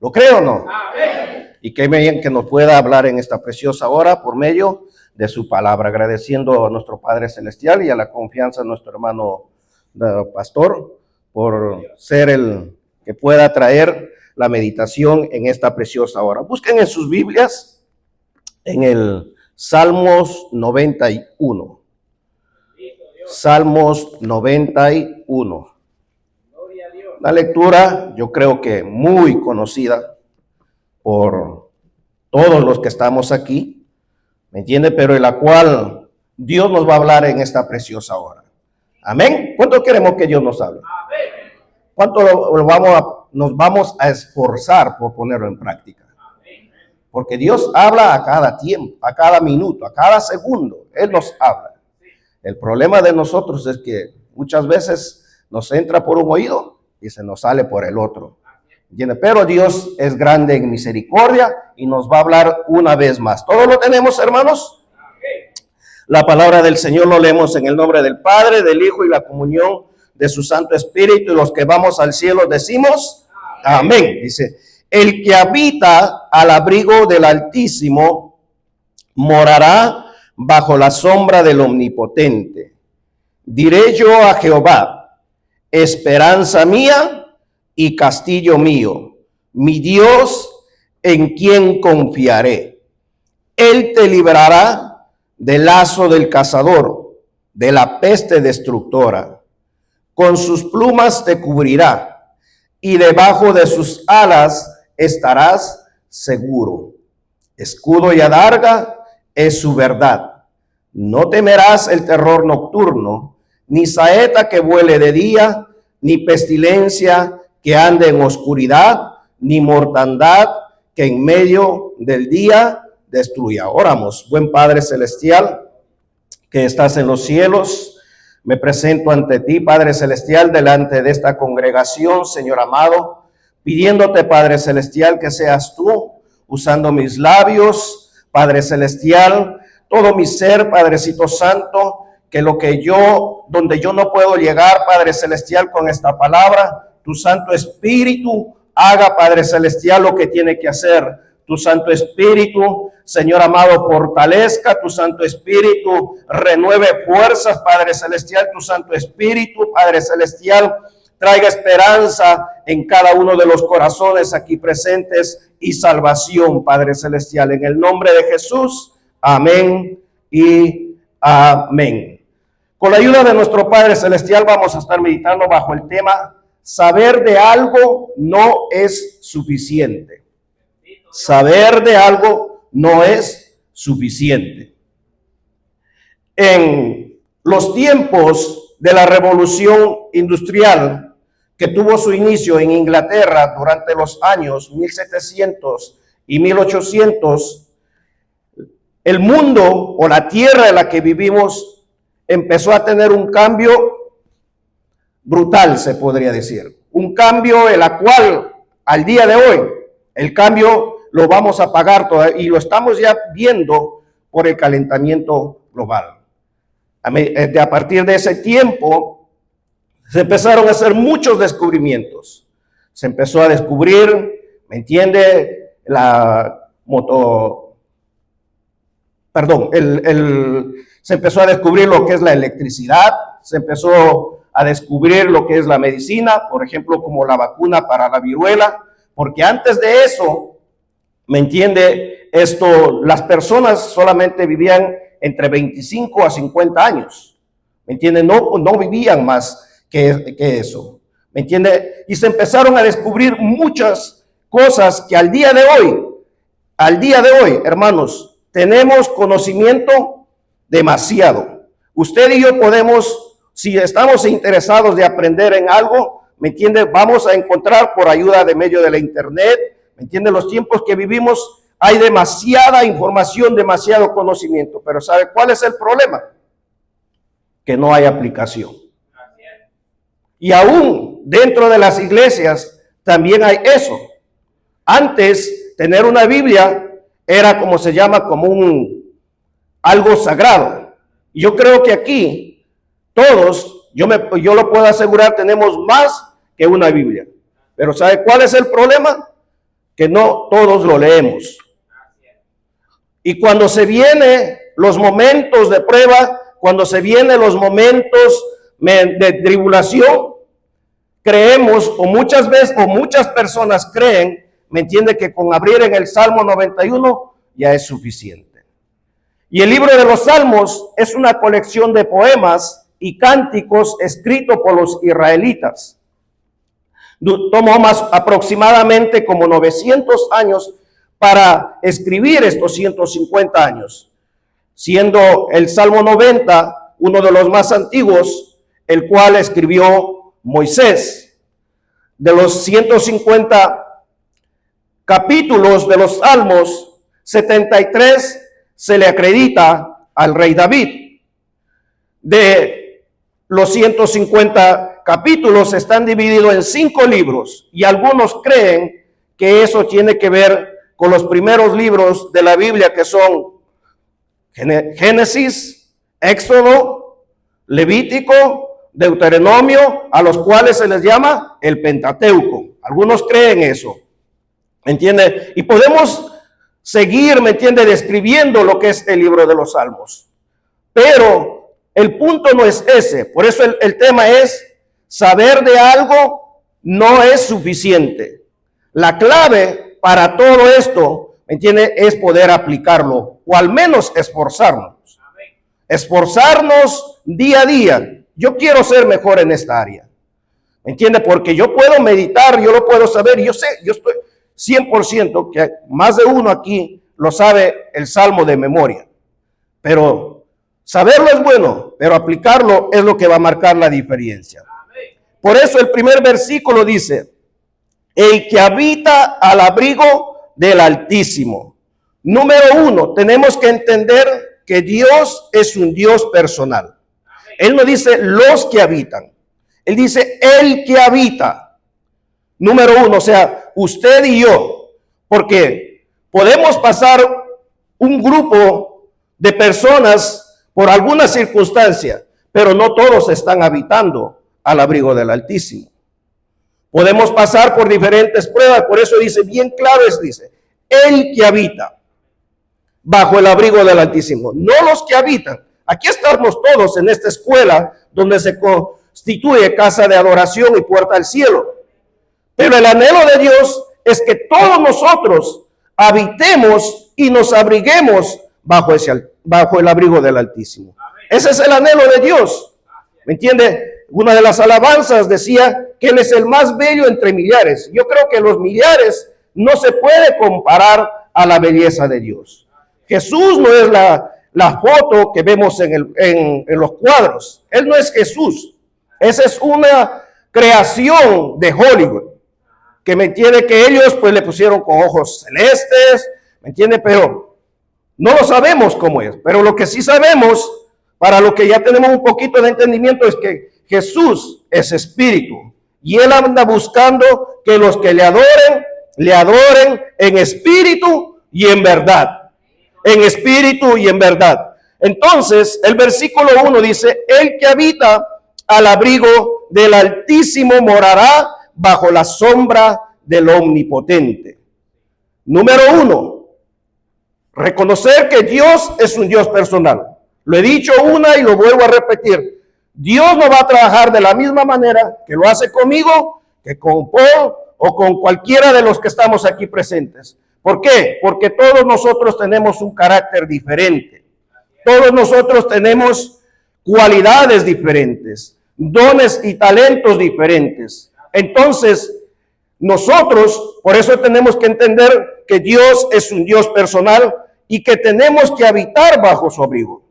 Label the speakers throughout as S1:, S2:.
S1: ¿Lo cree o no? Amén. Y que bien que nos pueda hablar en esta preciosa hora por medio de su palabra, agradeciendo a nuestro Padre Celestial y a la confianza de nuestro hermano pastor por ser el que pueda traer la meditación en esta preciosa hora. Busquen en sus Biblias en el Salmos 91. Salmos 91. Una lectura, yo creo que muy conocida por todos los que estamos aquí, ¿me entiende? Pero en la cual Dios nos va a hablar en esta preciosa hora. Amén. ¿Cuánto queremos que Dios nos hable? ¿Cuánto nos vamos a esforzar por ponerlo en práctica? Porque Dios habla a cada tiempo, a cada minuto, a cada segundo. Él nos habla. El problema de nosotros es que muchas veces nos entra por un oído y se nos sale por el otro. ¿Entiende? Pero Dios es grande en misericordia y nos va a hablar una vez más. ¿Todo lo tenemos, hermanos? La palabra del Señor lo leemos en el nombre del Padre, del Hijo y la comunión de su Santo Espíritu. Y los que vamos al cielo decimos amén. Dice, el que habita al abrigo del Altísimo morará bajo la sombra del Omnipotente. Diré yo a Jehová, esperanza mía y castillo mío, mi Dios en quien confiaré. Él te librará del lazo del cazador, de la peste destructora. Con sus plumas te cubrirá y debajo de sus alas estarás seguro. Escudo y adarga es su verdad. No temerás el terror nocturno, ni saeta que vuele de día, ni pestilencia que ande en oscuridad, ni mortandad que en medio del día destruya. Oramos. Buen Padre Celestial, que estás en los cielos, me presento ante ti, Padre Celestial, delante de esta congregación, Señor amado, pidiéndote, Padre Celestial, que seas tú usando mis labios, Padre Celestial, todo mi ser, Padrecito Santo, que donde yo no puedo llegar, Padre Celestial, con esta palabra, tu Santo Espíritu haga, Padre Celestial, lo que tiene que hacer. Tu Santo Espíritu, Señor amado, fortalezca. Tu Santo Espíritu renueve fuerzas, Padre Celestial. Tu Santo Espíritu, Padre Celestial, traiga esperanza en cada uno de los corazones aquí presentes y salvación, Padre Celestial. En el nombre de Jesús, amén y amén. Con la ayuda de nuestro Padre Celestial vamos a estar meditando bajo el tema saber de algo no es suficiente. Saber de algo no es suficiente. En los tiempos de la revolución industrial que tuvo su inicio en Inglaterra durante los años 1700 y 1800, el mundo o la tierra en la que vivimos empezó a tener un cambio brutal, se podría decir. Un cambio en la cual al día de hoy, el cambio lo vamos a pagar y lo estamos ya viendo por el calentamiento global. A partir de ese tiempo se empezaron a hacer muchos descubrimientos. Se empezó a descubrir, ¿me entiende? Se empezó a descubrir lo que es la electricidad, se empezó a descubrir lo que es la medicina, por ejemplo, como la vacuna para la viruela, porque antes de eso, ¿me entiende? Las personas solamente vivían entre 25 a 50 años, ¿me entiende? No vivían más que eso, ¿me entiende? Y se empezaron a descubrir muchas cosas que al día de hoy, hermanos, tenemos conocimiento demasiado. Usted y yo podemos, si estamos interesados de aprender en algo, ¿me entiende? Vamos a encontrar por ayuda de medio de la internet, ¿me entiende? Los tiempos que vivimos hay demasiada información, demasiado conocimiento, pero ¿sabe cuál es el problema? Que no hay aplicación. Y aún dentro de las iglesias también hay eso. Antes, tener una Biblia era como se llama, como algo sagrado. Y yo creo que aquí todos, yo lo puedo asegurar, tenemos más que una Biblia. Pero ¿sabe cuál es el problema? que no todos lo leemos. Y cuando se vienen los momentos de prueba, cuando se vienen los momentos de tribulación, creemos, o muchas veces, o muchas personas creen, ¿me entiende? Que con abrir en el Salmo 91 ya es suficiente. Y el libro de los Salmos es una colección de poemas y cánticos escritos por los israelitas. Tomó más aproximadamente como 900 años para escribir estos 150 años, siendo el Salmo 90 uno de los más antiguos, el cual escribió Moisés. De los 150 capítulos de los Salmos, 73 se le acredita al rey David. De los 150 capítulos están divididos en 5 libros y algunos creen que eso tiene que ver con los primeros libros de la Biblia, que son Génesis, Éxodo, Levítico, Deuteronomio, a los cuales se les llama el Pentateuco. Algunos creen eso, ¿me entiende? Y podemos seguir, ¿me entiende?, describiendo lo que es el libro de los Salmos. Pero el punto no es ese. Por eso el tema es: saber de algo no es suficiente. La clave para todo esto, ¿me entiende?, es poder aplicarlo, o al menos esforzarnos. Esforzarnos día a día. Yo quiero ser mejor en esta área, ¿me entiende? Porque yo puedo meditar, yo lo puedo saber. Yo sé, yo estoy 100% que más de uno aquí lo sabe el Salmo de memoria. Pero saberlo es bueno, pero aplicarlo es lo que va a marcar la diferencia. Por eso el primer versículo dice: el que habita al abrigo del Altísimo. Número 1, tenemos que entender que Dios es un Dios personal. Él no dice los que habitan, Él dice el que habita. Número 1, o sea, usted y yo, porque podemos pasar un grupo de personas por alguna circunstancia, pero no todos están habitando al abrigo del Altísimo. Podemos pasar por diferentes pruebas, por eso dice bien claro, dice, el que habita bajo el abrigo del Altísimo, no los que habitan. Aquí estamos todos en esta escuela donde se constituye casa de adoración y puerta al cielo. Pero el anhelo de Dios es que todos nosotros habitemos y nos abriguemos bajo el abrigo del Altísimo. Ese es el anhelo de Dios. ¿Me entiende? Una de las alabanzas decía que Él es el más bello entre millares. Yo creo que los millares no se puede comparar a la belleza de Dios. Jesús no es la foto que vemos en los cuadros. Él no es Jesús. Esa es una creación de Hollywood, que me entiende que ellos pues le pusieron con ojos celestes, me entiende, pero no lo sabemos cómo es. Pero lo que sí sabemos, para lo que ya tenemos un poquito de entendimiento, es que Jesús es espíritu y Él anda buscando que los que le adoren en espíritu y en verdad. En espíritu y en verdad. Entonces, el versículo 1 dice: el que habita al abrigo del Altísimo morará bajo la sombra del Omnipotente. Número 1, reconocer que Dios es un Dios personal. Lo he dicho una y lo vuelvo a repetir. Dios no va a trabajar de la misma manera que lo hace conmigo, que con Paul o con cualquiera de los que estamos aquí presentes. ¿Por qué? Porque todos nosotros tenemos un carácter diferente. Todos nosotros tenemos cualidades diferentes, dones y talentos diferentes. Entonces, nosotros, por eso tenemos que entender que Dios es un Dios personal y que tenemos que habitar bajo su abrigo.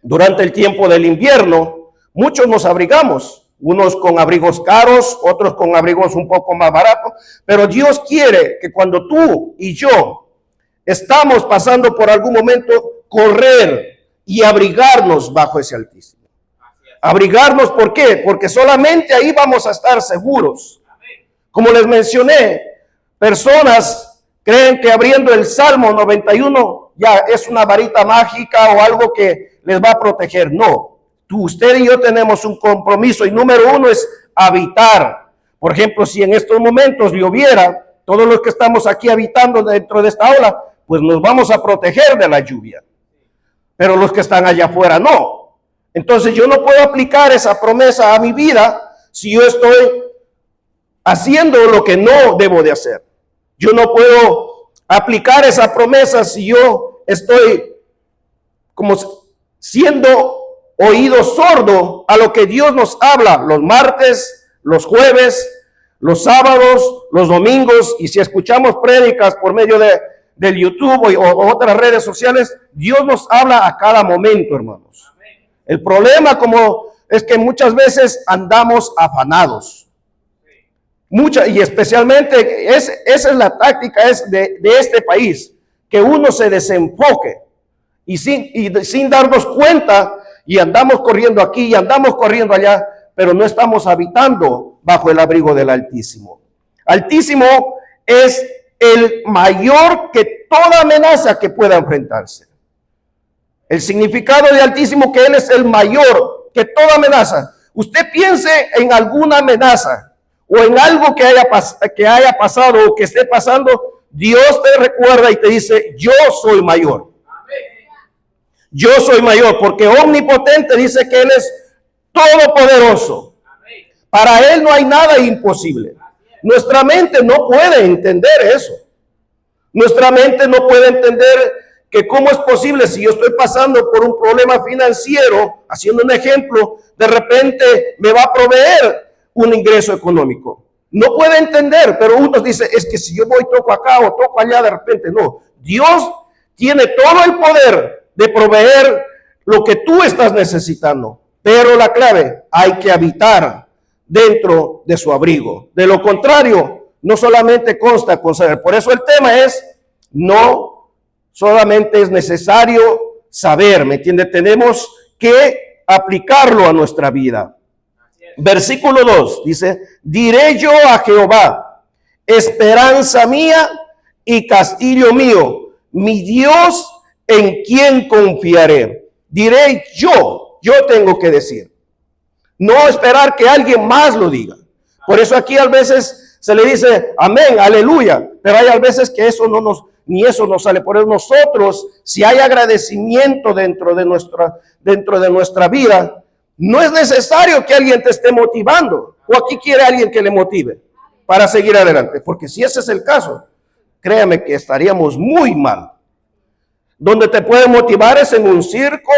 S1: Durante el tiempo del invierno, muchos nos abrigamos. Unos con abrigos caros, otros con abrigos un poco más baratos. Pero Dios quiere que cuando tú y yo estamos pasando por algún momento, correr y abrigarnos bajo ese Altísimo. Abrigarnos, ¿por qué? Porque solamente ahí vamos a estar seguros. Como les mencioné, personas creen que abriendo el Salmo 91 ya es una varita mágica o algo que les va a proteger. No. Usted y yo tenemos un compromiso y número 1 es habitar. Por ejemplo, si en estos momentos lloviera, todos los que estamos aquí habitando dentro de esta aula, pues nos vamos a proteger de la lluvia. Pero los que están allá afuera no. Entonces yo no puedo aplicar esa promesa a mi vida si yo estoy haciendo lo que no debo de hacer. Yo no puedo aplicar esa promesa si yo estoy como siendo oído sordo a lo que Dios nos habla los martes, los jueves, los sábados, los domingos, y si escuchamos prédicas por medio del YouTube o otras redes sociales, Dios nos habla a cada momento, hermanos. El problema es que muchas veces andamos afanados. Y especialmente esa es la táctica de este país, que uno se desenfoque y sin darnos cuenta, y andamos corriendo aquí y andamos corriendo allá, pero no estamos habitando bajo el abrigo del Altísimo. Altísimo es el mayor que toda amenaza que pueda enfrentarse. El significado de Altísimo, que Él es el mayor que toda amenaza. Usted piense en alguna amenaza o en algo que haya pasado o que esté pasando, Dios te recuerda y te dice, yo soy mayor. Yo soy mayor, porque omnipotente dice que Él es todopoderoso. Para Él no hay nada imposible. Nuestra mente no puede entender eso. Nuestra mente no puede entender que cómo es posible si yo estoy pasando por un problema financiero, haciendo un ejemplo, de repente me va a proveer un ingreso económico. No puede entender, pero uno dice, es que si yo voy, toco acá o toco allá, de repente no. Dios tiene todo el poder de proveer lo que tú estás necesitando. Pero la clave, hay que habitar dentro de su abrigo. De lo contrario, no solamente consta con saber. Por eso el tema es, no solamente es necesario saber, ¿me entiende? Tenemos que aplicarlo a nuestra vida. Versículo 2 dice, diré yo a Jehová, esperanza mía y castillo mío, mi Dios en quien confiaré. Diré yo tengo que decir. No esperar que alguien más lo diga. Por eso aquí a veces se le dice amén, aleluya, pero hay a veces que ni eso nos sale. Por eso nosotros, si hay agradecimiento dentro de nuestra vida, no es necesario que alguien te esté motivando. O aquí quiere alguien que le motive para seguir adelante. Porque si ese es el caso, créame que estaríamos muy mal. Donde te pueden motivar es en un circo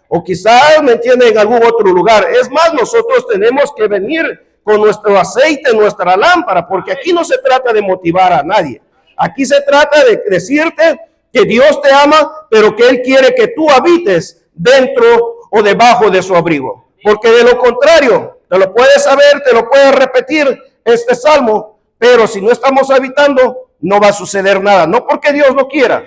S1: o quizás, ¿me entienden?, en algún otro lugar. Es más, nosotros tenemos que venir con nuestro aceite, nuestra lámpara, porque aquí no se trata de motivar a nadie. Aquí se trata de decirte que Dios te ama, pero que Él quiere que tú habites dentro o debajo de su abrigo. Porque de lo contrario, te lo puedes saber, te lo puedes repetir este salmo, pero si no estamos habitando, no va a suceder nada. No porque Dios no quiera,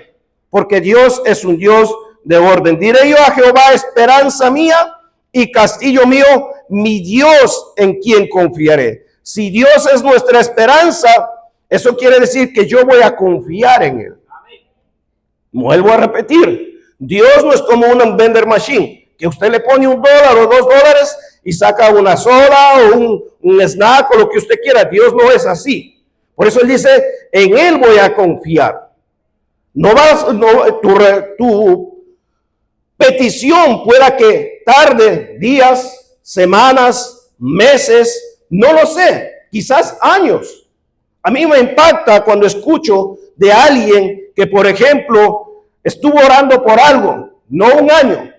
S1: porque Dios es un Dios de orden. Diré yo a Jehová, esperanza mía y castillo mío, mi Dios en quien confiaré. Si Dios es nuestra esperanza, eso quiere decir que yo voy a confiar en Él. Vuelvo a repetir, Dios no es como un vendor machine, que usted le pone $1 o $2 y saca una soda o un snack o lo que usted quiera. Dios no es así. Por eso Él dice, en Él voy a confiar. Tu petición pueda que tarde días, semanas, meses, no lo sé, quizás años. A mí me impacta cuando escucho de alguien que, por ejemplo, estuvo orando por algo, no un año,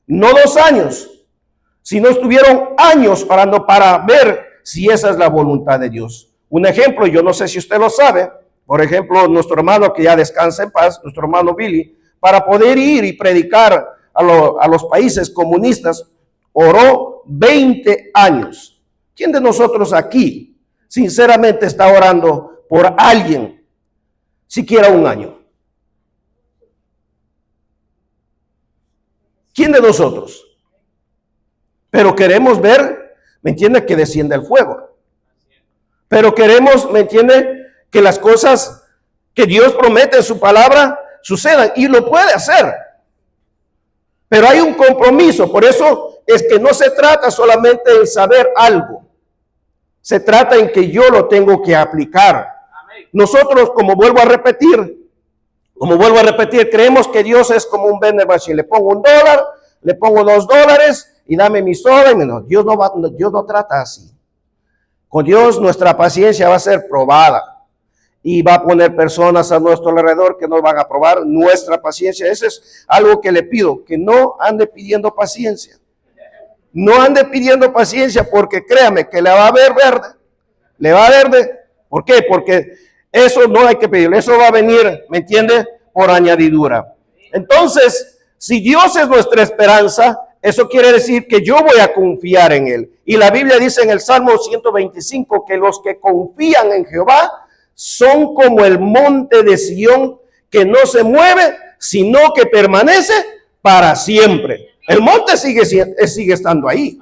S1: no 2 años, sino estuvieron años orando para ver si esa es la voluntad de Dios. Un ejemplo, yo no sé si usted lo sabe, por ejemplo, nuestro hermano que ya descansa en paz, nuestro hermano Billy, para poder ir y predicar a los países comunistas, oró 20 años. ¿Quién de nosotros aquí, sinceramente, está orando por alguien, siquiera un año? ¿Quién de nosotros? Pero queremos ver, ¿me entiende?, que descienda el fuego. Pero queremos, ¿me entiende?, que las cosas que Dios promete en su palabra sucedan, y lo puede hacer. Pero hay un compromiso. Por eso es que no se trata solamente de saber algo. Se trata en que yo lo tengo que aplicar. nosotros, como vuelvo a repetir, creemos que Dios es como un vending machine. Le pongo $1, le pongo $2 y dame mi soda. No, Dios no trata así. Con Dios nuestra paciencia va a ser probada y va a poner personas a nuestro alrededor que nos van a probar nuestra paciencia. Eso es algo que le pido, que no ande pidiendo paciencia. No ande pidiendo paciencia, porque créame que le va a ver verde. Le va a verde. ¿Por qué? Porque eso no hay que pedirle. Eso va a venir, ¿me entiende? Por añadidura. Entonces, si Dios es nuestra esperanza, eso quiere decir que yo voy a confiar en Él. Y la Biblia dice en el Salmo 125 que los que confían en Jehová son como el monte de Sión, que no se mueve, sino que permanece para siempre. El monte sigue estando ahí.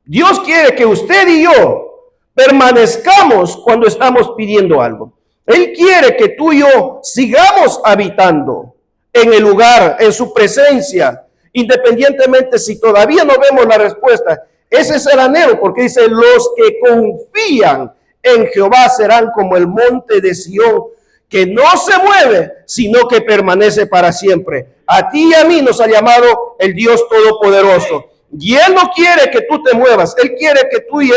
S1: Dios quiere que usted y yo permanezcamos cuando estamos pidiendo algo. Él quiere que tú y yo sigamos habitando en el lugar, en su presencia, independientemente si todavía no vemos la respuesta. Ese es el anhelo, porque dice, los que confían en Jehová serán como el monte de Sión, que no se mueve, sino que permanece para siempre. A ti y a mí nos ha llamado el Dios Todopoderoso. Y Él no quiere que tú te muevas. Él quiere que tú y yo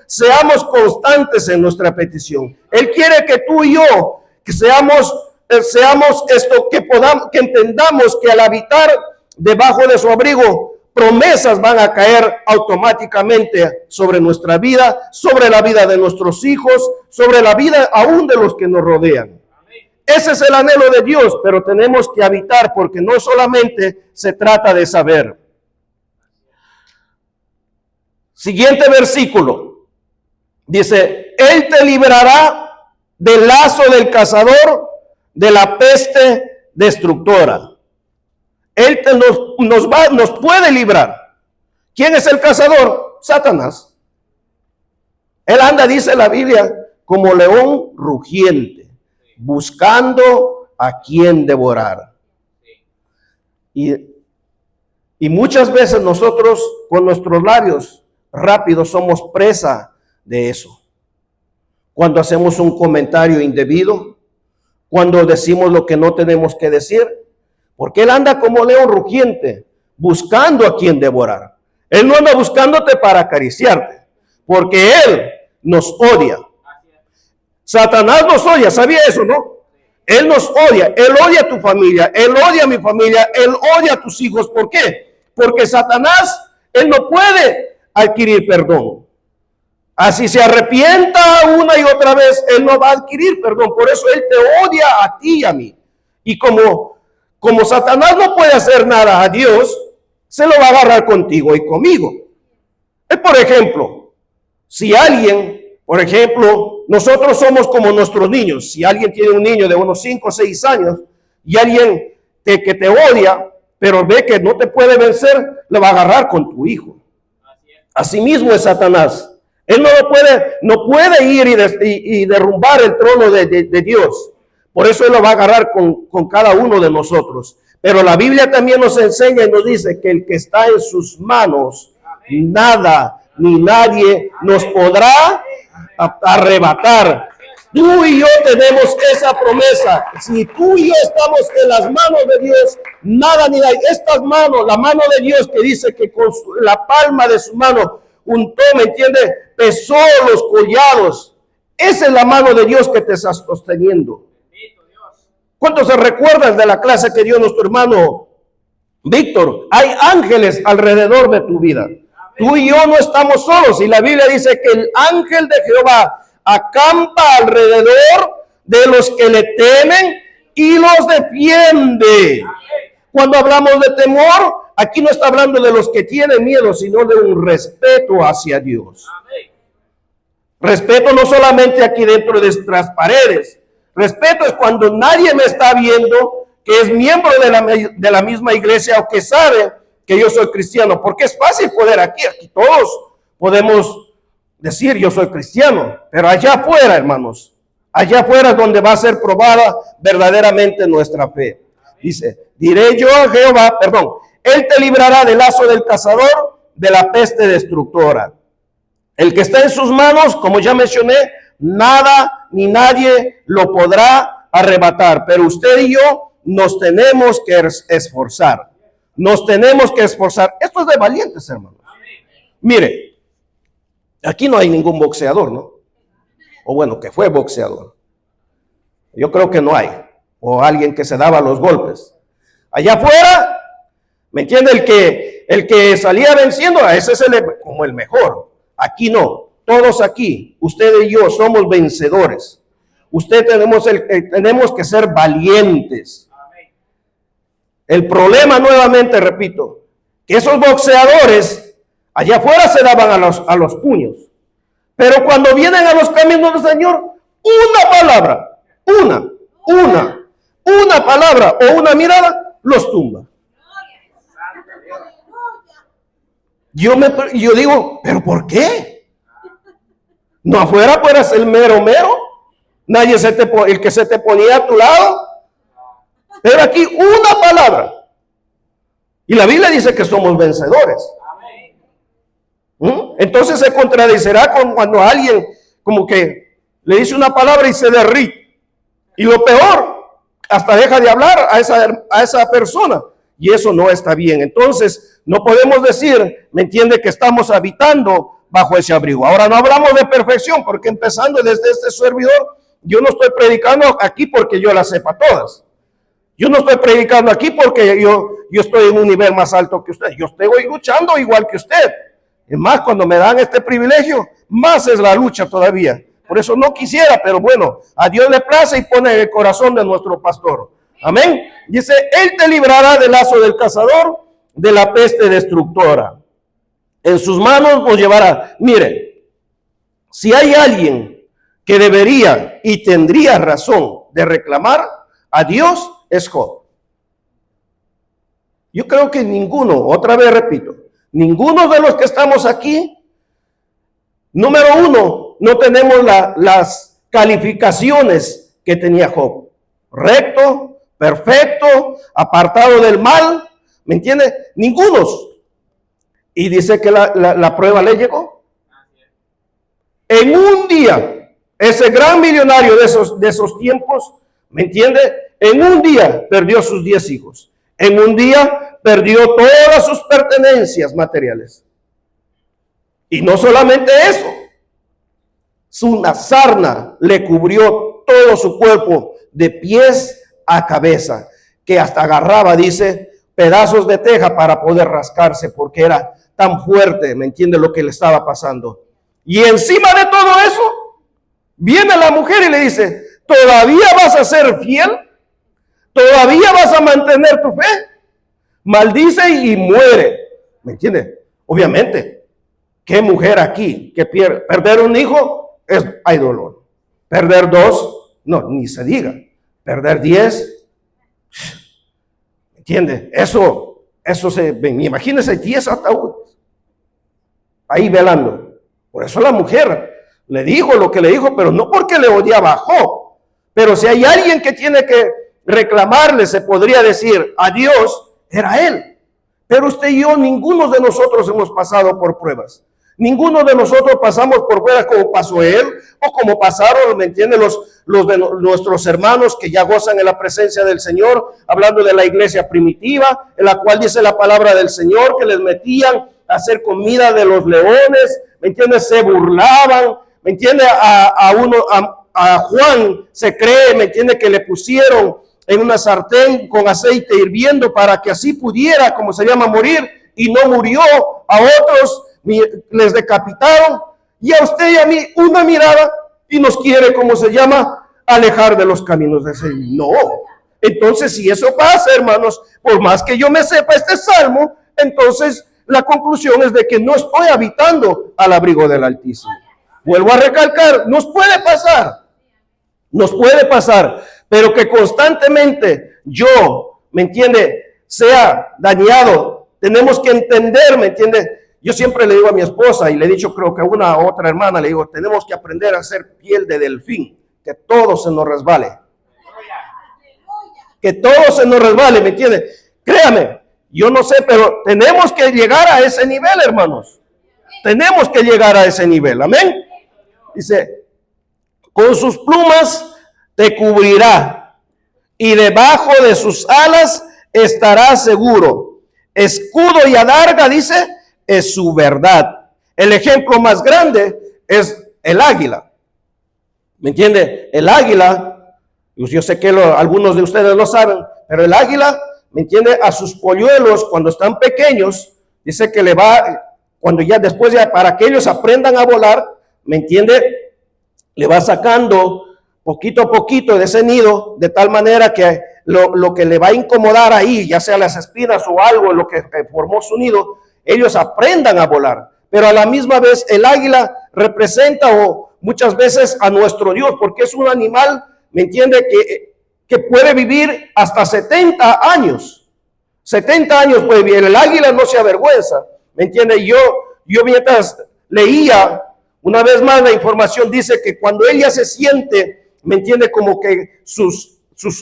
S1: seamos constantes en nuestra petición. Él quiere que tú y yo que seamos esto, que entendamos que al habitar debajo de su abrigo, promesas van a caer automáticamente sobre nuestra vida, sobre la vida de nuestros hijos, sobre la vida aún de los que nos rodean. Ese es el anhelo de Dios, pero tenemos que habitar, porque no solamente se trata de saber. Siguiente versículo. Dice, Él te librará del lazo del cazador, de la peste destructora. Él nos puede librar. ¿Quién es el cazador? Satanás. Él anda, dice la Biblia, como león rugiente, buscando a quien devorar. Y muchas veces nosotros con nuestros labios rápidos somos presa de eso. Cuando hacemos un comentario indebido, cuando decimos lo que no tenemos que decir, porque Él anda como león rugiente, buscando a quien devorar. Él no anda buscándote para acariciarte, porque Él nos odia. Satanás nos odia, ¿sabía eso, no? Él nos odia, Él odia a tu familia, Él odia a mi familia, Él odia a tus hijos. ¿Por qué? Porque Satanás, Él no puede adquirir perdón. Así se arrepienta una y otra vez, Él no va a adquirir perdón. Por eso Él te odia a ti y a mí. Y como Satanás no puede hacer nada a Dios, se lo va a agarrar contigo y conmigo. Por ejemplo, si alguien, nosotros somos como nuestros niños. Si alguien tiene un niño de unos 5 o 6 años y alguien que te odia, pero ve que no te puede vencer, le va a agarrar con tu hijo. Asimismo es Satanás. Él no puede ir y derrumbar el trono de Dios. Por eso Él lo va a agarrar con cada uno de nosotros. Pero la Biblia también nos enseña y nos dice que el que está en sus manos, nada ni nadie nos podrá arrebatar. Tú y yo tenemos esa promesa. Si tú y yo estamos en las manos de Dios, nada ni nadie. Estas manos, la mano de Dios que dice que con la palma de su mano untó, ¿me entiende? Pesó los collados. Esa es la mano de Dios que te está sosteniendo. ¿Cuántos se recuerdan de la clase que dio nuestro hermano Víctor? Hay ángeles alrededor de tu vida. Tú y yo no estamos solos. Y la Biblia dice que el ángel de Jehová acampa alrededor de los que le temen y los defiende. Cuando hablamos de temor, aquí no está hablando de los que tienen miedo, sino de un respeto hacia Dios. Respeto no solamente aquí dentro de nuestras paredes. Respeto es cuando nadie me está viendo, que es miembro de la misma iglesia o que sabe que yo soy cristiano. Porque es fácil poder aquí todos podemos decir yo soy cristiano. Pero allá afuera, hermanos, allá afuera es donde va a ser probada verdaderamente nuestra fe. Dice, diré yo a Jehová, Él te librará del lazo del cazador, de la peste destructora. El que está en sus manos, como ya mencioné, nada ni nadie lo podrá arrebatar. Pero usted y yo nos tenemos que esforzar. Nos tenemos que esforzar. Esto es de valientes, hermanos. Mire, aquí no hay ningún boxeador, ¿no? O bueno, que fue boxeador. Yo creo que no hay. O alguien que se daba los golpes. Allá afuera, ¿me entiende? El que salía venciendo, a ese es como el mejor. Aquí no. Todos aquí, usted y yo, somos vencedores. Tenemos que ser valientes. El problema, nuevamente repito, que esos boxeadores allá afuera se daban a los puños. Pero cuando vienen a los caminos del Señor, una palabra, una palabra o una mirada los tumba. Yo digo, ¿pero por qué? No afuera fueras el mero. Nadie el que se te ponía a tu lado. Pero aquí una palabra. Y la Biblia dice que somos vencedores. Entonces se contradicerá cuando alguien como que le dice una palabra y se derrite. Y lo peor, hasta deja de hablar a esa persona. Y eso no está bien. Entonces no podemos decir, ¿me entiende?, que estamos habitando bajo ese abrigo. Ahora no hablamos de perfección, porque empezando desde este servidor, yo no estoy predicando aquí porque yo las sepa todas. Yo no estoy predicando aquí porque yo estoy en un nivel más alto que usted. Yo estoy luchando igual que usted. Es más, cuando me dan este privilegio, más es la lucha todavía. Por eso no quisiera, pero bueno, a Dios le place y pone en el corazón de nuestro pastor. Amén. Dice, Él te librará del lazo del cazador, de la peste destructora. En sus manos nos llevará. Mire, si hay alguien que debería y tendría razón de reclamar a Dios, es Job. Yo creo que ninguno, otra vez repito, ninguno de los que estamos aquí, número uno, no tenemos las calificaciones que tenía Job. Recto, perfecto, apartado del mal, ¿me entiende? Ningunos. Y dice que la prueba le llegó. En un día, ese gran millonario de esos tiempos, ¿me entiende? En un día perdió sus 10 hijos. En un día perdió todas sus pertenencias materiales. Y no solamente eso, una sarna le cubrió todo su cuerpo de pies a cabeza, que hasta agarraba, dice, pedazos de teja para poder rascarse, porque era tan fuerte, ¿me entiende?, lo que le estaba pasando. Y encima de todo eso, viene la mujer y le dice, ¿todavía vas a ser fiel? ¿Todavía vas a mantener tu fe? Maldice y muere. ¿Me entiende? Obviamente, ¿qué mujer aquí que perder un hijo hay dolor? Perder 2, no, ni se diga. Perder 10, ¿me entiende? Eso imagínese 10 ataúdes ahí velando. Por eso la mujer le dijo lo que le dijo, pero no porque le odiaba a Job. Pero si hay alguien que tiene que reclamarle, se podría decir a Dios, era él. Pero usted y yo, ninguno de nosotros hemos pasado por pruebas. Ninguno de nosotros pasamos por pruebas como pasó él o como pasaron, ¿me entiende?, los de nuestros hermanos que ya gozan en la presencia del Señor, hablando de la iglesia primitiva, en la cual dice la palabra del Señor que les metían a hacer comida de los leones, ¿me entiende?, se burlaban, ¿me entiende?, a Juan se cree, ¿me entiende?, que le pusieron en una sartén con aceite hirviendo para que así pudiera, como se llama, morir, y no murió. A otros les decapitaron, y a usted y a mí una mirada y nos quiere, como se llama, alejar de los caminos del Señor. No. Entonces, si eso pasa, hermanos, por más que yo me sepa este salmo, entonces la conclusión es de que no estoy habitando al abrigo del Altísimo. Vuelvo a recalcar, nos puede pasar, pero que constantemente yo, ¿me entiende?, sea dañado. Tenemos que entender, ¿me entiende? Yo siempre le digo a mi esposa, y le he dicho, creo que a una otra hermana, le digo, tenemos que aprender a hacer piel de delfín, que todo se nos resbale. Que todo se nos resbale, ¿me entiende? Créame, yo no sé, pero tenemos que llegar a ese nivel, hermanos. Tenemos que llegar a ese nivel, amén. Dice, Con sus plumas te cubrirá y debajo de sus alas estarás seguro. Escudo y adarga, dice, es su verdad. El ejemplo más grande es el águila. ¿Me entiende? El águila, yo sé que algunos de ustedes lo saben, pero el águila, ¿me entiende? A sus polluelos cuando están pequeños, dice que le va, cuando ya después ya para que ellos aprendan a volar, ¿me entiende? Le va sacando poquito a poquito de ese nido, de tal manera que lo que le va a incomodar ahí, ya sea las espinas o algo, lo que formó su nido, ellos aprendan a volar. Pero a la misma vez el águila representa o muchas veces a nuestro Dios, porque es un animal, ¿me entiende? Que puede vivir hasta 70 años. 70 años puede vivir. El águila no se avergüenza, ¿me entiende? Yo mientras leía, una vez más la información dice que cuando ella se siente, ¿me entiende? Como que sus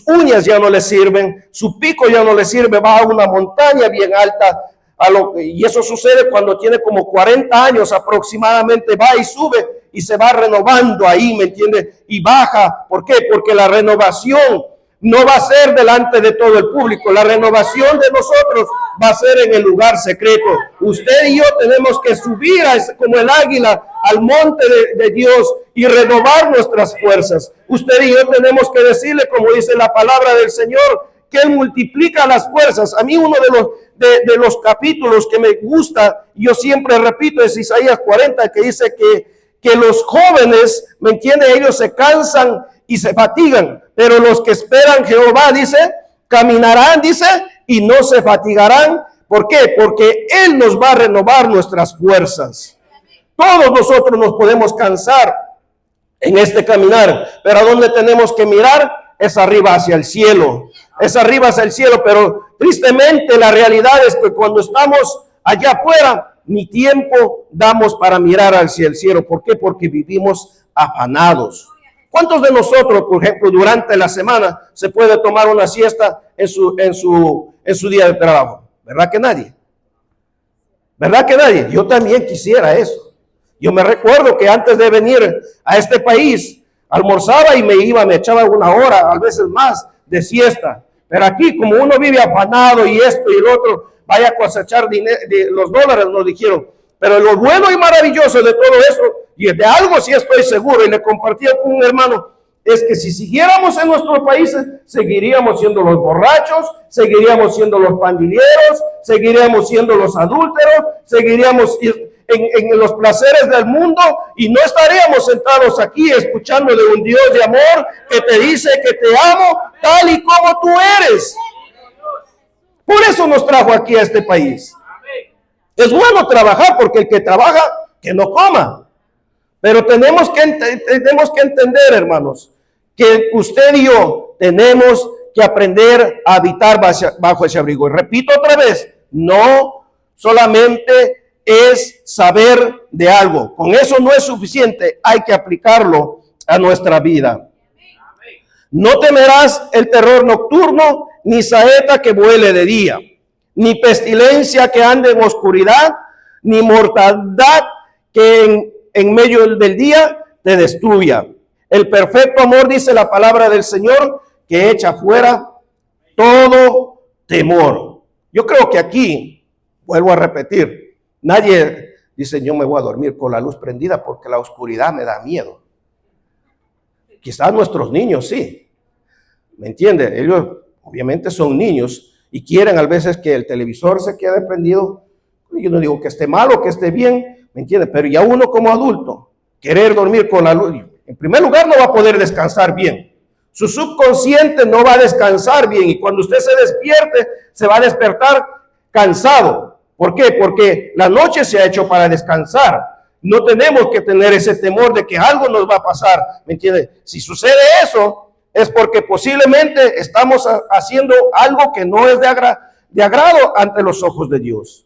S1: uñas ya no le sirven, su pico ya no le sirve, va a una montaña bien alta, y eso sucede cuando tiene como 40 años aproximadamente, va y sube y se va renovando ahí, ¿me entiende? Y baja, ¿por qué? Porque la renovación no va a ser delante de todo el público, la renovación de nosotros va a ser en el lugar secreto. Usted y yo tenemos que subir como el águila al monte de Dios y renovar nuestras fuerzas. Usted y yo tenemos que decirle, como dice la palabra del Señor, que Él multiplica las fuerzas. A mí uno de los capítulos que me gusta, yo siempre repito, es Isaías 40, que dice que los jóvenes, ¿me entiende? Ellos se cansan y se fatigan, pero los que esperan Jehová, dice, caminarán, dice, y no se fatigarán. ¿Por qué? Porque Él nos va a renovar nuestras fuerzas. Todos nosotros nos podemos cansar en este caminar, pero ¿a dónde tenemos que mirar? Es arriba hacia el cielo, es arriba hacia el cielo, pero tristemente la realidad es que cuando estamos allá afuera, ni tiempo damos para mirar hacia el cielo. ¿Por qué? Porque vivimos afanados. ¿Cuántos de nosotros, por ejemplo, durante la semana se puede tomar una siesta en su día de trabajo? ¿Verdad que nadie? ¿Verdad que nadie? Yo también quisiera eso. Yo me recuerdo que antes de venir a este país, almorzaba y me echaba una hora, a veces más, de siesta. Pero aquí, como uno vive afanado y esto y lo otro, vaya a cosechar los dólares, nos dijeron. Pero lo bueno y maravilloso de todo eso, y de algo sí estoy seguro, y le compartí con un hermano, es que si siguiéramos en nuestros países, seguiríamos siendo los borrachos, seguiríamos siendo los pandilleros, seguiríamos siendo los adúlteros, seguiríamos en los placeres del mundo y no estaríamos sentados aquí escuchando de un Dios de amor que te dice que te amo tal y como tú eres. Por eso nos trajo aquí a este país. Es bueno trabajar porque el que trabaja, que no coma. Pero tenemos que entender, hermanos, que usted y yo tenemos que aprender a habitar bajo ese abrigo. Y repito otra vez, no solamente es saber de algo. Con eso no es suficiente, hay que aplicarlo a nuestra vida. No temerás el terror nocturno, ni saeta que vuele de día, ni pestilencia que ande en oscuridad, ni mortandad que en medio del día te destruya. El perfecto amor, dice la palabra del Señor, que echa fuera todo temor. Yo creo que aquí, vuelvo a repetir, nadie dice yo me voy a dormir con la luz prendida porque la oscuridad me da miedo. Quizás nuestros niños sí, ¿me entiende? Ellos obviamente son niños y quieren a veces que el televisor se quede prendido. Yo no digo que esté mal o que esté bien, ¿me entiende? Pero ya uno como adulto, querer dormir con la luz, en primer lugar no va a poder descansar bien. Su subconsciente no va a descansar bien y cuando usted se despierte, se va a despertar cansado. ¿Por qué? Porque la noche se ha hecho para descansar. No tenemos que tener ese temor de que algo nos va a pasar, ¿me entiende? Si sucede eso, es porque posiblemente estamos haciendo algo que no es de agrado ante los ojos de Dios.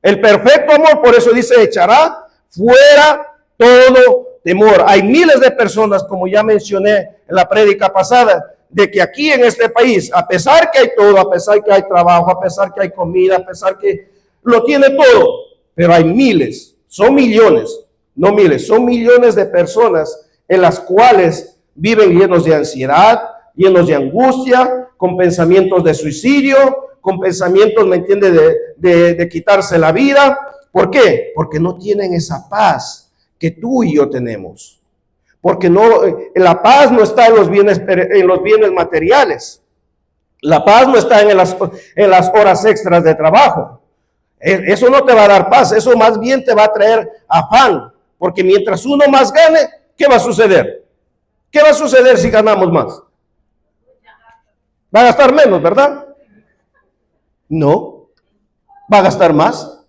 S1: El perfecto amor, por eso dice, echará fuera todo temor. Hay miles de personas, como ya mencioné en la prédica pasada, de que aquí en este país, a pesar que hay todo, a pesar que hay trabajo, a pesar que hay comida, a pesar que lo tiene todo, pero hay miles, son millones, no miles, son millones de personas en las cuales viven llenos de ansiedad, llenos de angustia, con pensamientos de suicidio, con pensamientos, ¿me entiende?, de quitarse la vida. ¿Por qué? Porque no tienen esa paz que tú y yo tenemos. Porque la paz no está en los bienes materiales. La paz no está en las horas extras de trabajo. Eso no te va a dar paz, eso más bien te va a traer afán. Porque mientras uno más gane, ¿qué va a suceder? ¿Qué va a suceder si ganamos más? Va a gastar menos, ¿verdad? No, va a gastar más.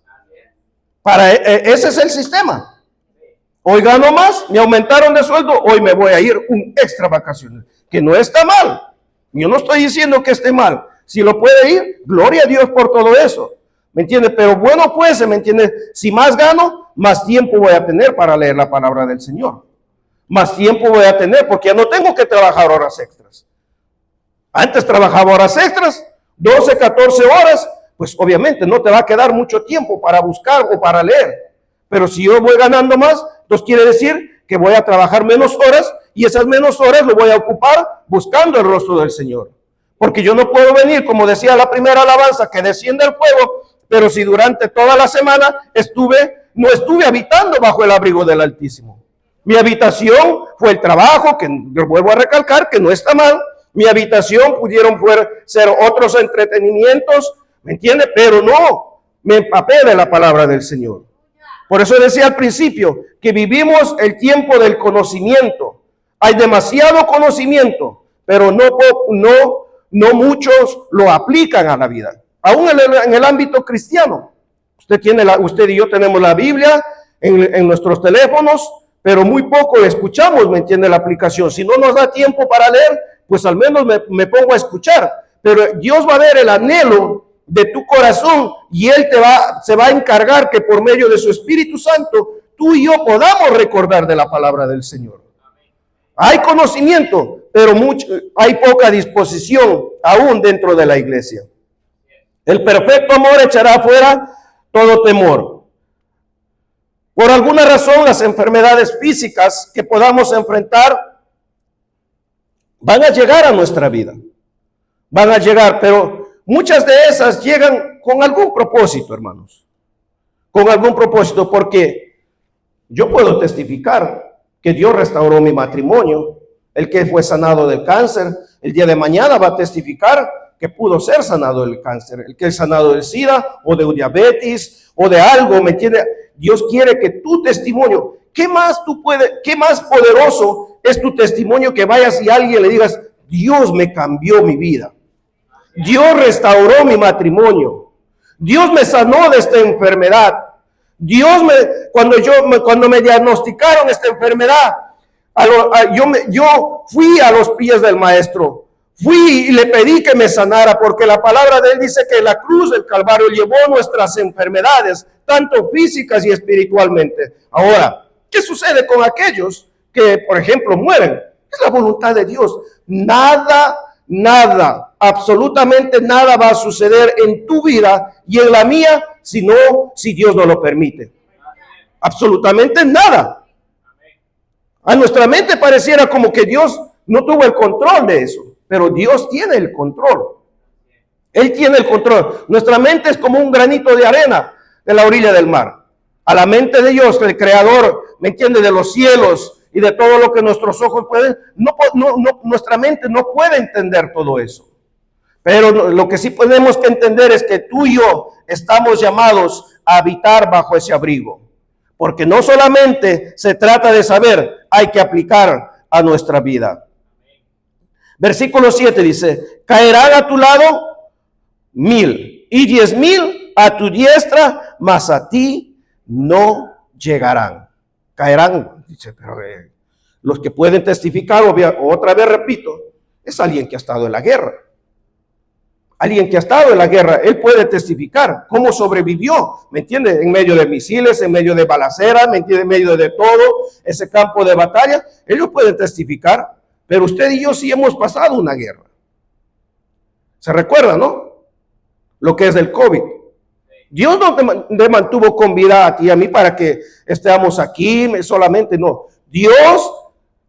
S1: Ese es el sistema. Hoy gano más, me aumentaron de sueldo, hoy me voy a ir un extra vacaciones, que no está mal. Yo no estoy diciendo que esté mal. Si lo puede ir, gloria a Dios por todo eso. ¿Me entiende? Pero bueno, pues, ¿me entiende? Si más gano, más tiempo voy a tener para leer la palabra del Señor. Más tiempo voy a tener porque ya no tengo que trabajar horas extras. Antes trabajaba horas extras, 12, 14 horas, pues obviamente no te va a quedar mucho tiempo para buscar o para leer. Pero si yo voy ganando más, entonces quiere decir que voy a trabajar menos horas y esas menos horas lo voy a ocupar buscando el rostro del Señor. Porque yo no puedo venir, como decía la primera alabanza, que desciende el fuego, pero si durante toda la semana no estuve habitando bajo el abrigo del Altísimo. Mi habitación fue el trabajo, que yo vuelvo a recalcar que no está mal. Mi habitación pudieron ser otros entretenimientos, ¿me entiende? Pero no, me empapé de la palabra del Señor. Por eso decía al principio que vivimos el tiempo del conocimiento. Hay demasiado conocimiento, pero no muchos lo aplican a la vida. Aún en el ámbito cristiano. Usted y yo tenemos la Biblia en nuestros teléfonos, pero muy poco escuchamos, ¿me entiende?, la aplicación. Si no nos da tiempo para leer, pues al menos me pongo a escuchar. Pero Dios va a ver el anhelo de tu corazón y Él se va a encargar que por medio de su Espíritu Santo, tú y yo podamos recordar de la palabra del Señor. Hay conocimiento, pero hay poca disposición aún dentro de la iglesia. El perfecto amor echará fuera todo temor. Por alguna razón, las enfermedades físicas que podamos enfrentar van a llegar a nuestra vida. Van a llegar, pero muchas de esas llegan con algún propósito, hermanos. Con algún propósito, porque yo puedo testificar que Dios restauró mi matrimonio. El que fue sanado del cáncer, el día de mañana va a testificar que pudo ser sanado del cáncer. El que es sanado del SIDA o de diabetes o de algo, ¿me entiende? Dios quiere que tu testimonio, ¿qué más poderoso es tu testimonio que vayas y a alguien le digas, Dios me cambió mi vida? Dios restauró mi matrimonio. Dios me sanó de esta enfermedad. Cuando me diagnosticaron esta enfermedad, yo fui a los pies del Maestro. Fui y le pedí que me sanara, porque la palabra de Él dice que la cruz del Calvario llevó nuestras enfermedades, tanto físicas y espiritualmente. Ahora, ¿qué sucede con aquellos que, por ejemplo, mueren? Es la voluntad de Dios. Nada, absolutamente nada va a suceder en tu vida y en la mía, si Dios no lo permite. Absolutamente nada. A nuestra mente pareciera como que Dios no tuvo el control de eso, pero Dios tiene el control. Él tiene el control. Nuestra mente es como un granito de arena de la orilla del mar. A la mente de Dios, el creador, ¿me entiende?, de los cielos y de todo lo que nuestros ojos pueden, nuestra mente no puede entender todo eso. Pero lo que sí tenemos que entender es que tú y yo estamos llamados a habitar bajo ese abrigo. Porque no solamente se trata de saber, hay que aplicar a nuestra vida. Versículo 7 dice, caerán a tu lado 1000 y 10,000 a tu diestra, mas a ti no llegarán. Caerán, dice, pero los que pueden testificar, otra vez repito, es alguien que ha estado en la guerra. Alguien que ha estado en la guerra, él puede testificar cómo sobrevivió, ¿me entiende? En medio de misiles, en medio de balaceras, ¿me entiende? En medio de todo ese campo de batalla, ellos pueden testificar, pero usted y yo sí hemos pasado una guerra. ¿Se recuerda, no? Lo que es el COVID. Dios no te mantuvo con vida a ti y a mí para que estemos aquí solamente, no. Dios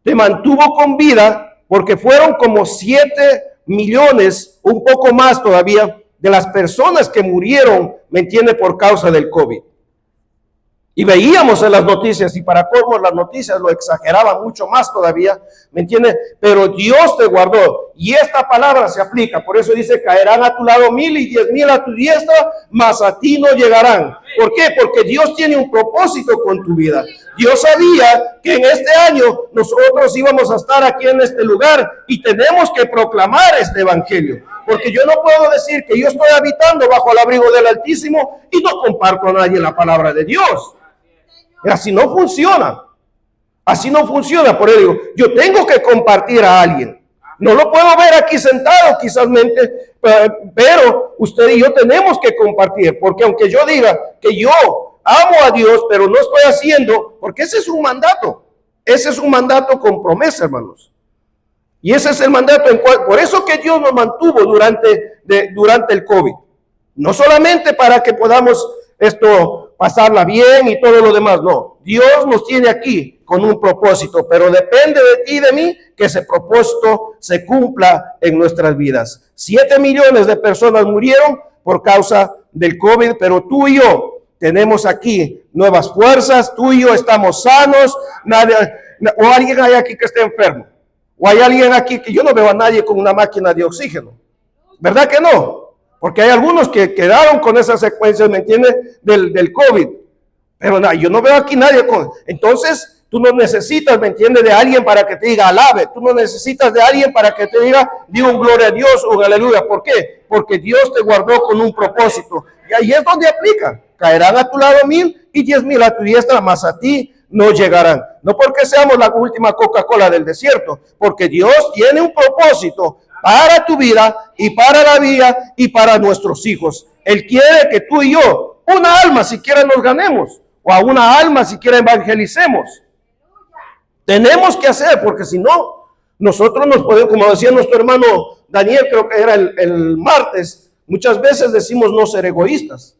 S1: te mantuvo con vida, porque fueron como 7 millones, un poco más todavía, de las personas que murieron, ¿me entiende?, por causa del COVID. Y veíamos en las noticias, y para colmo las noticias lo exageraban mucho más todavía, ¿me entiende? Pero Dios te guardó, y esta palabra se aplica. Por eso dice, caerán a tu lado 1000 y 10,000 a tu diestra, mas a ti no llegarán. ¿Por qué? Porque Dios tiene un propósito con tu vida. Dios sabía que en este año nosotros íbamos a estar aquí en este lugar, y tenemos que proclamar este evangelio. Porque yo no puedo decir que yo estoy habitando bajo el abrigo del Altísimo y no comparto a nadie la palabra de Dios. Así no funciona. Así no funciona. Por eso digo, yo tengo que compartir a alguien. No lo puedo ver aquí sentado quizás, pero usted y yo tenemos que compartir. Porque aunque yo diga que yo amo a Dios, pero no estoy haciendo, porque ese es un mandato. Ese es un mandato con promesa, hermanos. Y ese es el mandato en cual, por eso que Dios nos mantuvo durante el COVID. No solamente para que podamos pasarla bien y todo lo demás, no. Dios nos tiene aquí con un propósito, pero depende de ti y de mí que ese propósito se cumpla en nuestras vidas. 7 millones de personas murieron por causa del COVID, pero tú y yo tenemos aquí nuevas fuerzas, tú y yo estamos sanos, o alguien hay aquí que esté enfermo. O hay alguien aquí que yo no veo a nadie con una máquina de oxígeno. ¿Verdad que no? Porque hay algunos que quedaron con esas secuencias, ¿me entiendes? Del COVID. Pero no, yo no veo aquí nadie con... Entonces, tú no necesitas, ¿me entiendes?, de alguien para que te diga alabe. Tú no necesitas de alguien para que te diga un gloria a Dios o aleluya. ¿Por qué? Porque Dios te guardó con un propósito. Y ahí es donde aplica. Caerán a tu lado 1000 y 10,000 a tu diestra, mas a ti no llegarán. No porque seamos la última Coca-Cola del desierto, porque Dios tiene un propósito para tu vida y para la vida y para nuestros hijos. Él quiere que tú y yo, una alma siquiera nos ganemos, o a una alma siquiera evangelicemos. Tenemos que hacer, porque si no, nosotros nos podemos, como decía nuestro hermano Daniel, creo que era el martes, muchas veces decimos no ser egoístas,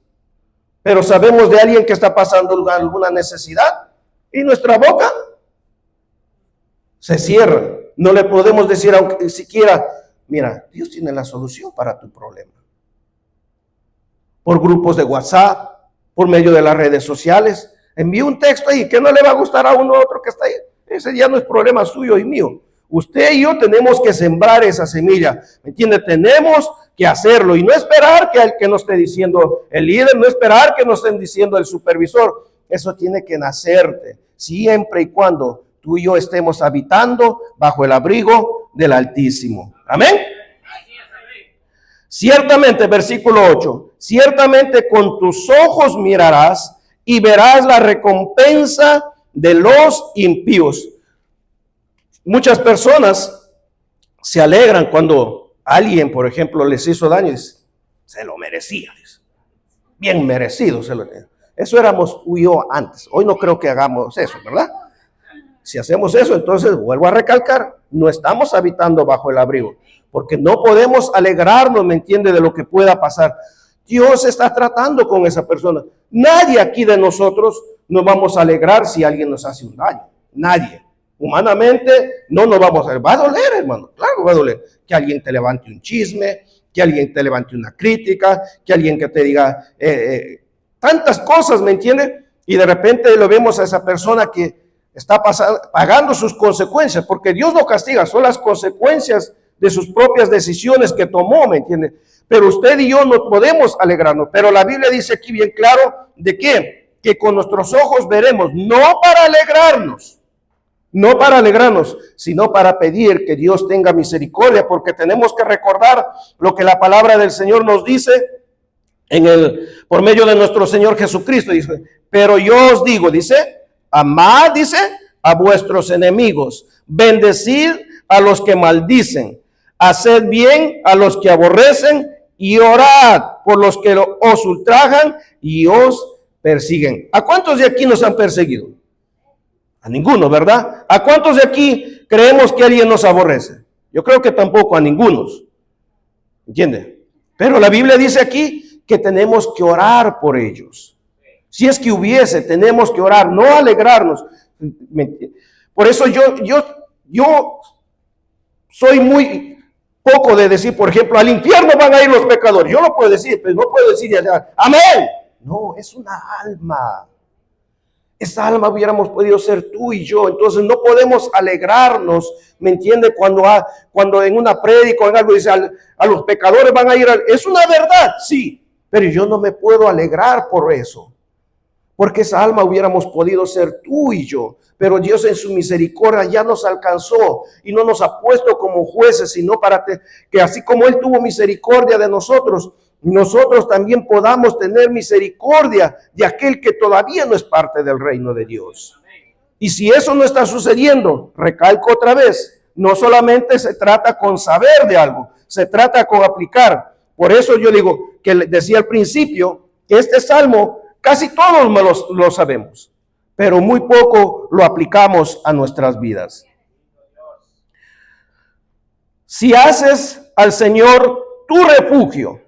S1: pero sabemos de alguien que está pasando alguna necesidad, y nuestra boca se cierra. No le podemos decir, aunque siquiera, mira, Dios tiene la solución para tu problema. Por grupos de WhatsApp, por medio de las redes sociales, envíe un texto ahí que no le va a gustar a uno u otro que está ahí. Ese ya no es problema suyo y mío. Usted y yo tenemos que sembrar esa semilla, ¿me entiende? Tenemos que hacerlo y no esperar que nos esté diciendo el líder, no esperar que nos estén diciendo el supervisor. Eso tiene que nacerte siempre y cuando tú y yo estemos habitando bajo el abrigo del Altísimo. Amén. Ciertamente, versículo 8, ciertamente con tus ojos mirarás y verás la recompensa de los impíos. Muchas personas se alegran cuando alguien, por ejemplo, les hizo daño y dice, se lo merecía, dice. Bien merecido se lo merecía. Eso éramos tú y yo antes. Hoy no creo que hagamos eso, ¿verdad? Si hacemos eso, entonces vuelvo a recalcar, no estamos habitando bajo el abrigo, porque no podemos alegrarnos, ¿me entiende?, de lo que pueda pasar. Dios está tratando con esa persona. Nadie aquí de nosotros nos vamos a alegrar si alguien nos hace un daño. Nadie. Humanamente no nos vamos a... Va a doler, hermano. Claro, va a doler. Que alguien te levante un chisme, que alguien te levante una crítica, que alguien que te diga tantas cosas, ¿me entiende? Y de repente lo vemos a esa persona que está pagando sus consecuencias, porque Dios no castiga, son las consecuencias de sus propias decisiones que tomó, ¿me entiende? Pero usted y yo no podemos alegrarnos, pero la Biblia dice aquí bien claro, ¿de qué? Que con nuestros ojos veremos, no para alegrarnos, sino para pedir que Dios tenga misericordia, porque tenemos que recordar lo que la palabra del Señor nos dice por medio de nuestro Señor Jesucristo. Dice, pero yo os digo, dice, amad, dice, a vuestros enemigos, bendecid a los que maldicen, haced bien a los que aborrecen y orad por los que os ultrajan y os persiguen. ¿A cuántos de aquí nos han perseguido? A ninguno, ¿verdad? ¿A cuántos de aquí creemos que alguien nos aborrece? Yo creo que tampoco a ningunos. ¿Entiende? Pero la Biblia dice aquí que tenemos que orar por ellos. Si es que hubiese, tenemos que orar, no alegrarnos. Por eso yo Yo soy muy poco de decir, por ejemplo, al infierno van a ir los pecadores. Yo no puedo decir, pero no puedo decir, amén. No, es una alma. Esa alma hubiéramos podido ser tú y yo. Entonces no podemos alegrarnos, ¿me entiende? Cuando en una prédica o en algo dice, a los pecadores van a ir. Es una verdad, sí, pero yo no me puedo alegrar por eso. Porque esa alma hubiéramos podido ser tú y yo. Pero Dios en su misericordia ya nos alcanzó y no nos ha puesto como jueces, sino para que así como Él tuvo misericordia de nosotros, nosotros también podamos tener misericordia de aquel que todavía no es parte del reino de Dios. Y si eso no está sucediendo, recalco otra vez, no solamente se trata con saber de algo, se trata con aplicar. Por eso yo digo, que decía al principio, que este salmo casi todos lo sabemos, pero muy poco lo aplicamos a nuestras vidas. Si haces al Señor tu refugio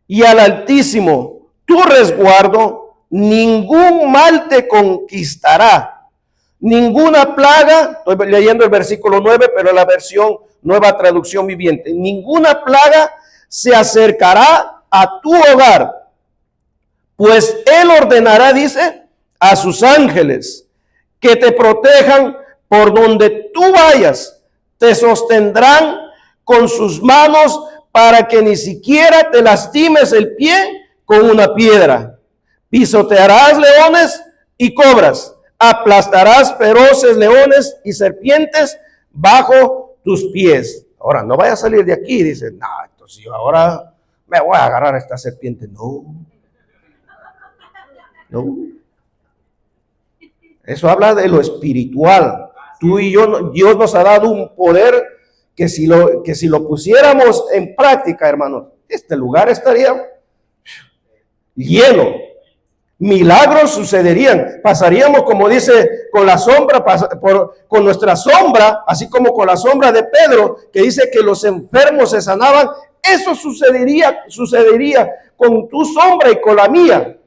S1: y al Altísimo tu resguardo, ningún mal te conquistará, ninguna plaga, estoy leyendo el versículo 9, pero la versión Nueva Traducción Viviente, ninguna plaga se acercará a tu hogar, pues Él ordenará, dice, a sus ángeles que te protejan por donde tú vayas, te sostendrán con sus manos para que ni siquiera te lastimes el pie con una piedra. Pisotearás leones y cobras, aplastarás feroces leones y serpientes bajo tus pies. Ahora, no vaya a salir de aquí y dice, no, entonces yo ahora me voy a agarrar a esta serpiente. No. Eso habla de lo espiritual. Tú y yo, Dios nos ha dado un poder que si lo pusiéramos en práctica, hermanos, este lugar estaría lleno. Milagros sucederían. Pasaríamos, como dice, con la sombra, con nuestra sombra, así como con la sombra de Pedro, que dice que los enfermos se sanaban. Eso sucedería con tu sombra y con la mía.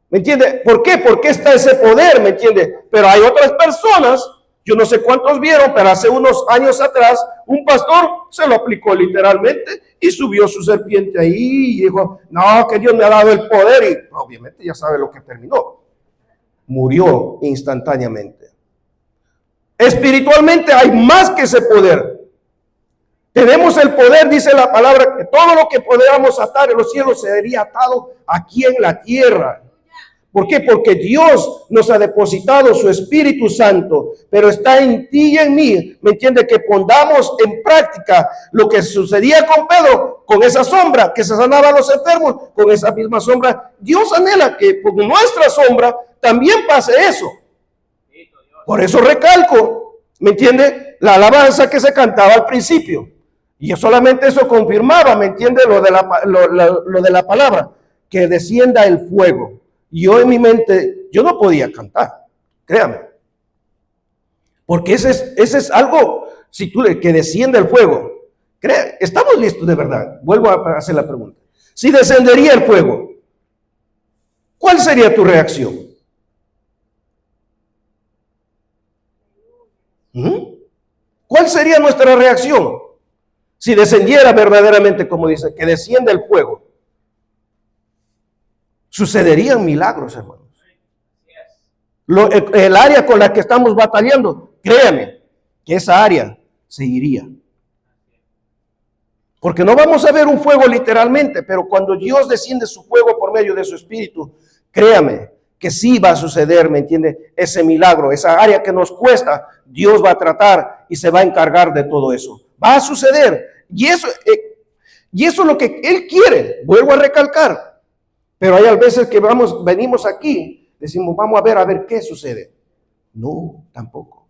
S1: ¿Me entiende? ¿Por qué? Porque está ese poder, ¿me entiende? Pero hay otras personas, yo no sé cuántos vieron, pero hace unos años atrás, un pastor se lo aplicó literalmente y subió su serpiente ahí y dijo, no, que Dios me ha dado el poder, y obviamente ya sabe lo que terminó. Murió instantáneamente. Espiritualmente hay más que ese poder. Tenemos el poder, dice la palabra, que todo lo que podamos atar en los cielos sería atado aquí en la tierra. ¿Por qué? Porque Dios nos ha depositado su Espíritu Santo, pero está en ti y en mí, ¿me entiende? Que pongamos en práctica lo que sucedía con Pedro, con esa sombra que se sanaba a los enfermos, con esa misma sombra. Dios anhela que por nuestra sombra también pase eso. Por eso recalco, ¿me entiende? La alabanza que se cantaba al principio. Y solamente eso confirmaba, ¿me entiende? Lo de la palabra, que descienda el fuego. Yo en mi mente, yo no podía cantar, créame. Porque ese es algo, si tú que desciende el fuego. Estamos listos de verdad. Vuelvo a hacer la pregunta. Si descendería el fuego, ¿cuál sería tu reacción? ¿Cuál sería nuestra reacción? Si descendiera verdaderamente, como dice, que desciende el fuego. Sucederían milagros, hermanos. El área con la que estamos batallando, créame, que esa área se iría. Porque no vamos a ver un fuego literalmente, pero cuando Dios desciende su fuego por medio de su Espíritu, créame que sí va a suceder, ¿me entiende? Ese milagro, esa área que nos cuesta, Dios va a tratar y se va a encargar de todo eso. Va a suceder. Y eso es lo que Él quiere. Vuelvo a recalcar. Pero hay veces que venimos aquí, decimos, vamos a ver qué sucede. No, tampoco.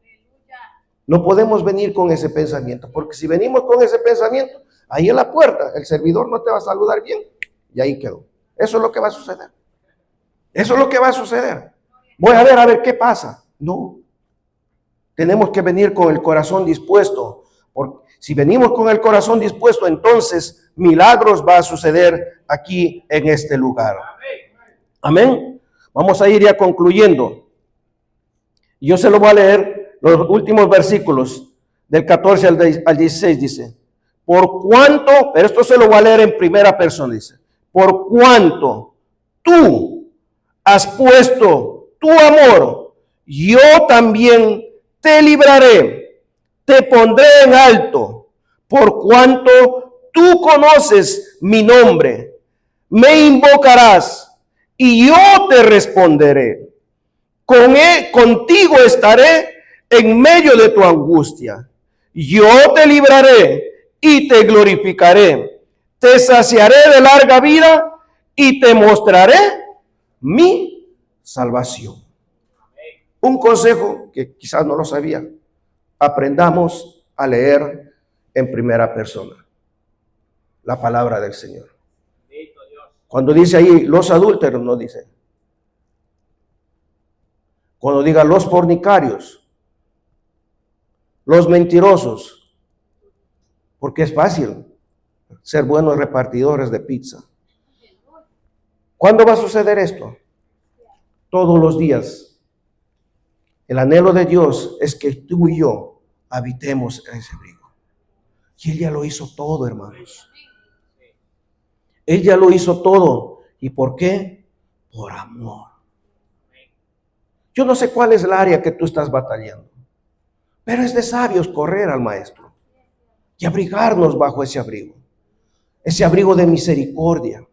S1: No podemos venir con ese pensamiento, porque si venimos con ese pensamiento, ahí en la puerta, el servidor no te va a saludar bien, y ahí quedó. Eso es lo que va a suceder. Eso es lo que va a suceder. Voy a ver qué pasa. No. Tenemos que venir con el corazón dispuesto, porque si venimos con el corazón dispuesto, entonces milagros va a suceder aquí en este lugar. Amén. Vamos a ir ya concluyendo. Yo se lo voy a leer Los últimos versículos del 14 al 16 dice, por cuanto, pero esto se lo voy a leer en primera persona, dice, por cuanto tú has puesto tu amor, yo también te libraré, te pondré en alto, por cuanto tú conoces mi nombre, me invocarás y yo te responderé. Contigo estaré en medio de tu angustia. Yo te libraré y te glorificaré. Te saciaré de larga vida y te mostraré mi salvación. Un consejo que quizás no lo sabía. Aprendamos a leer en primera persona la palabra del Señor. Cuando dice ahí los adúlteros, no dice. Cuando diga los fornicarios, los mentirosos, porque es fácil ser buenos repartidores de pizza. ¿Cuándo va a suceder esto? Todos los días. El anhelo de Dios es que tú y yo habitemos en ese abrigo. Y Él ya lo hizo todo, hermanos. Él ya lo hizo todo. ¿Y por qué? Por amor. Yo no sé cuál es el área que tú estás batallando, pero es de sabios correr al Maestro y abrigarnos bajo ese abrigo de misericordia,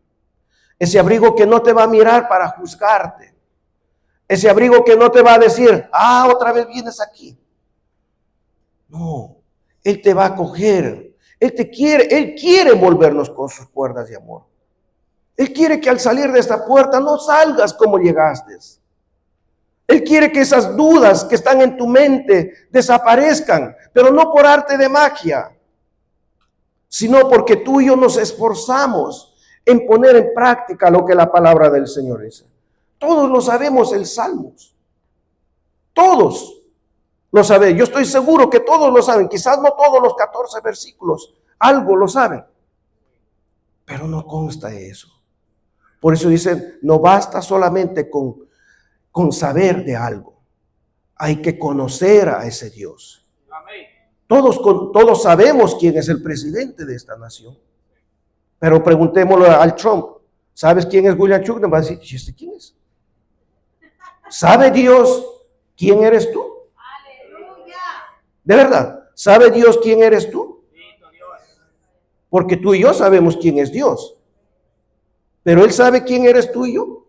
S1: ese abrigo que no te va a mirar para juzgarte, ese abrigo que no te va a decir, otra vez vienes aquí. No, Él te va a acoger, Él quiere envolvernos con sus cuerdas de amor. Él quiere que al salir de esta puerta no salgas como llegaste. Él quiere que esas dudas que están en tu mente desaparezcan, pero no por arte de magia, sino porque tú y yo nos esforzamos en poner en práctica lo que la palabra del Señor dice. Todos lo sabemos, el Salmos. Todos lo saben. Yo estoy seguro que todos lo saben. Quizás no todos los 14 versículos, algo lo saben, pero no consta eso. Por eso dicen, no basta solamente con saber de algo. Hay que conocer a ese Dios. Todos sabemos quién es el presidente de esta nación. Pero preguntémoslo al Trump. ¿Sabes quién es William Schuckner? Va a decir, ¿y este quién es? ¿Sabe Dios quién eres tú? De verdad, ¿sabe Dios quién eres tú? Porque tú y yo sabemos quién es Dios. Pero Él sabe quién eres tú y yo.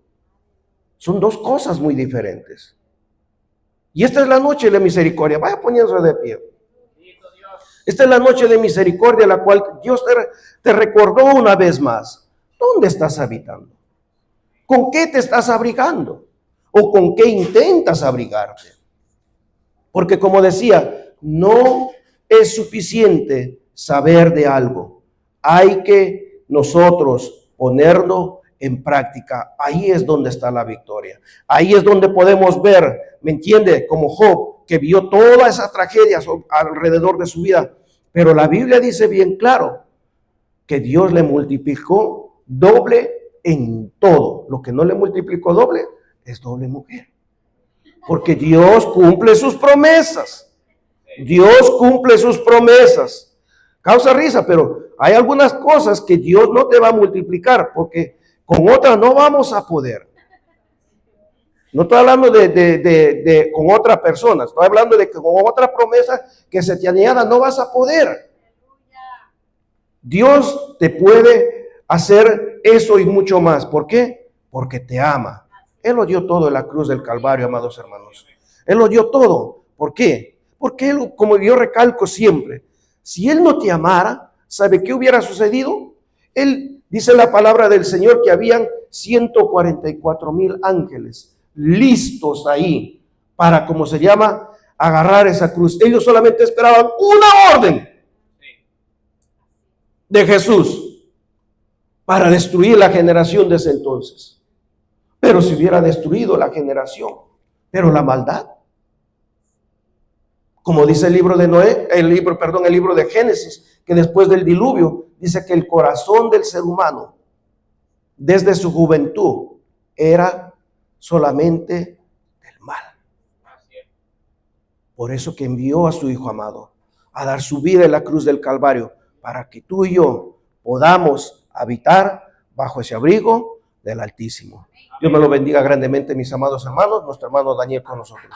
S1: Son dos cosas muy diferentes. Y esta es la noche de misericordia. Vaya poniéndose de pie. Esta es la noche de misericordia, la cual Dios te recordó una vez más. ¿Dónde estás habitando? ¿Con qué te estás abrigando? ¿O con qué intentas abrigarte? Porque como decía, no es suficiente saber de algo. Hay que nosotros ponerlo en práctica. Ahí es donde está la victoria. Ahí es donde podemos ver, ¿me entiende? Como Job, que vio todas esas tragedias alrededor de su vida. Pero la Biblia dice bien claro que Dios le multiplicó doble en todo. Lo que no le multiplicó doble es doble mujer. Porque Dios cumple sus promesas. Dios cumple sus promesas. Causa risa, pero hay algunas cosas que Dios no te va a multiplicar porque con otras no vamos a poder. No estoy hablando de con otra persona, estoy hablando de que con otra promesa que se te añada no vas a poder. Dios te puede hacer eso y mucho más. ¿Por qué? Porque te ama. Él lo dio todo en la cruz del Calvario, amados hermanos. Él lo dio todo. ¿Por qué? Porque Él, como yo recalco siempre, si Él no te amara, ¿sabe qué hubiera sucedido? Él dice la palabra del Señor que habían 144,000 ángeles listos ahí para, como se llama, agarrar esa cruz. Ellos solamente esperaban una orden de Jesús para destruir la generación de ese entonces. Pero si hubiera destruido la generación, pero la maldad, como dice el libro de Noé, el libro de Génesis, que después del diluvio dice que el corazón del ser humano desde su juventud era solamente del mal. Por eso que envió a su Hijo amado a dar su vida en la cruz del Calvario, para que tú y yo podamos habitar bajo ese abrigo del Altísimo. Dios me lo bendiga grandemente, mis amados hermanos. Nuestro hermano Daniel con nosotros.